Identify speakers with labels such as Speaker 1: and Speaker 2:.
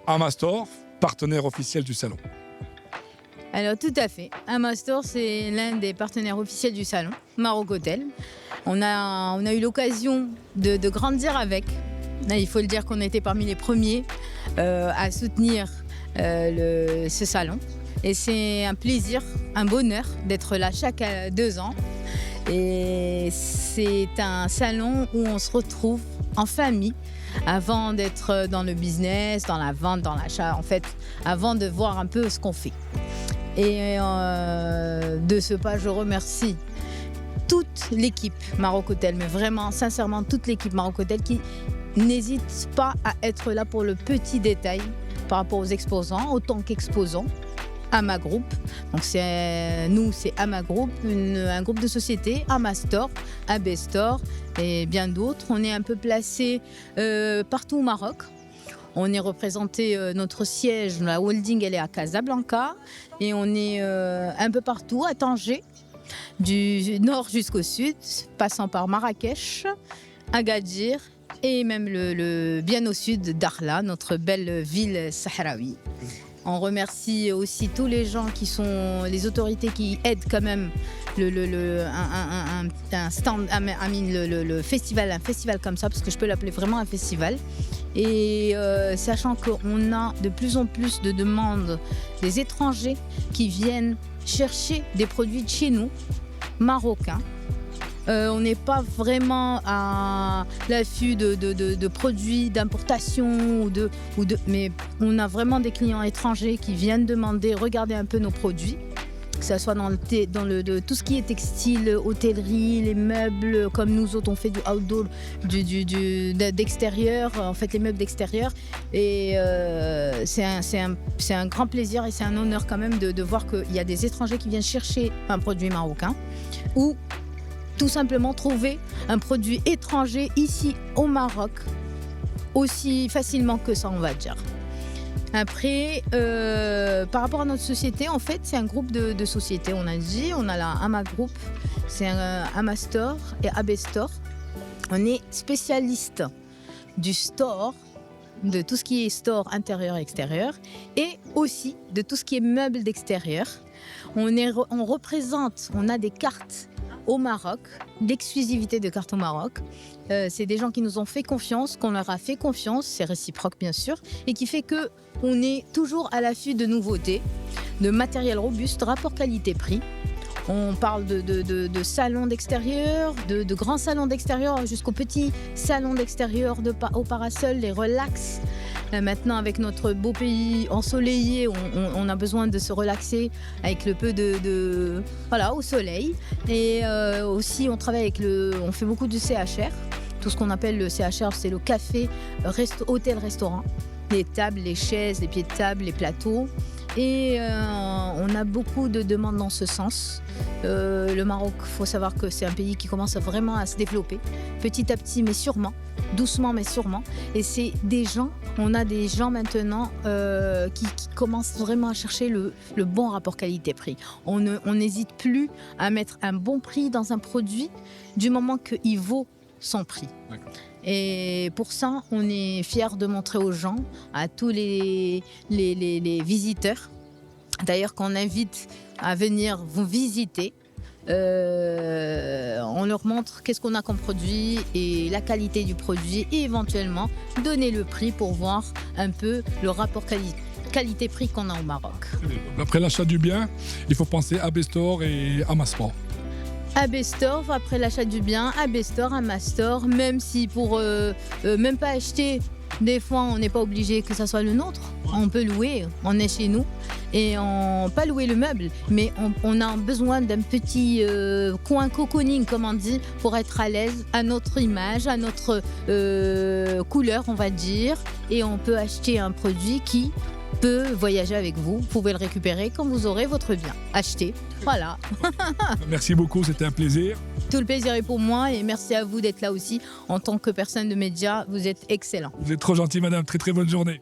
Speaker 1: Amastore, partenaire officiel du salon.
Speaker 2: Alors tout à fait. Amastore, c'est l'un des partenaires officiels du salon, Maroc Hotel. On a eu l'occasion de grandir avec. Il faut le dire qu'on était parmi les premiers à soutenir ce salon. Et c'est un plaisir, un bonheur d'être là chaque 2 ans. Et c'est un salon où on se retrouve en famille avant d'être dans le business, dans la vente, dans l'achat, en fait, avant de voir un peu ce qu'on fait. Et de ce pas, je remercie toute l'équipe Maroc Hotel, mais vraiment, sincèrement, toute l'équipe Maroc Hotel qui n'hésite pas à être là pour le petit détail par rapport aux exposants, autant qu'exposants. Ama Group, donc c'est Ama Group, un groupe de sociétés, Amastore, Abestore et bien d'autres. On est un peu placé partout au Maroc. On est représenté, notre siège, la holding, elle est à Casablanca et on est un peu partout, à Tanger, du nord jusqu'au sud, passant par Marrakech, Agadir et même bien au sud Dakhla, notre belle ville sahraoui. On remercie aussi tous les gens qui sont les autorités qui aident quand même un festival comme ça, parce que je peux l'appeler vraiment un festival. Et sachant qu'on a de plus en plus de demandes des étrangers qui viennent chercher des produits de chez nous, marocains. On n'est pas vraiment à l'affût de produits d'importation, mais on a vraiment des clients étrangers qui viennent demander, regarder un peu nos produits, que ce soit dans tout ce qui est textile, hôtellerie, les meubles, comme nous autres on fait du outdoor, d'extérieur, en fait les meubles d'extérieur. Et c'est un grand plaisir et c'est un honneur quand même de voir qu'il y a des étrangers qui viennent chercher un produit marocain ou tout simplement trouver un produit étranger ici au Maroc aussi facilement que ça, on va dire. Après, par rapport à notre société, en fait, c'est un groupe de sociétés, on a dit. On a la Ama Group, c'est un Amastore et Abestore. On est spécialiste du store, de tout ce qui est store intérieur-extérieur et aussi de tout ce qui est meubles d'extérieur. On représente, on a des cartes au Maroc, l'exclusivité de cartes au Maroc. C'est des gens qui nous ont fait confiance, qu'on leur a fait confiance, c'est réciproque bien sûr, et qui fait qu'on est toujours à l'affût de nouveautés, de matériel robuste, rapport qualité-prix. On parle de salons d'extérieur, de grands salons d'extérieur jusqu'aux petits salons d'extérieur au parasol, les relax. Maintenant, avec notre beau pays ensoleillé, on a besoin de se relaxer avec le peu voilà, au soleil. Et aussi, on travaille on fait beaucoup de CHR. Tout ce qu'on appelle le CHR, c'est le café, hôtel-restaurant. Les tables, les chaises, les pieds de table, les plateaux. Et on a beaucoup de demandes dans ce sens. Le Maroc, il faut savoir que c'est un pays qui commence vraiment à se développer, petit à petit, mais sûrement, doucement, mais sûrement. Et c'est on a des gens maintenant qui commencent vraiment à chercher le bon rapport qualité-prix. On n'hésite plus à mettre un bon prix dans un produit du moment qu'il vaut son prix. D'accord. Et pour ça, on est fiers de montrer aux gens, à tous les visiteurs, d'ailleurs qu'on invite à venir vous visiter, on leur montre qu'est-ce qu'on a comme produit et la qualité du produit et éventuellement donner le prix pour voir un peu le rapport qualité-prix qu'on a au Maroc.
Speaker 1: Après l'achat du bien, il faut penser à Abestore et Amastore.
Speaker 2: Abestore, après l'achat du bien, Abestore, Amastore, même si pour même pas acheter, des fois on n'est pas obligé que ça soit le nôtre, on peut louer, on est chez nous et on pas louer le meuble, mais on a besoin d'un petit coin cocooning comme on dit pour être à l'aise à notre image, à notre couleur on va dire, et on peut acheter un produit qui peut voyager avec vous. Vous pouvez le récupérer quand vous aurez votre bien acheté. Voilà.
Speaker 1: Merci beaucoup, c'était un plaisir.
Speaker 2: Tout le plaisir est pour moi et merci à vous d'être là aussi. En tant que personne de médias, vous êtes excellent.
Speaker 1: Vous êtes trop gentil, madame. Très très bonne journée.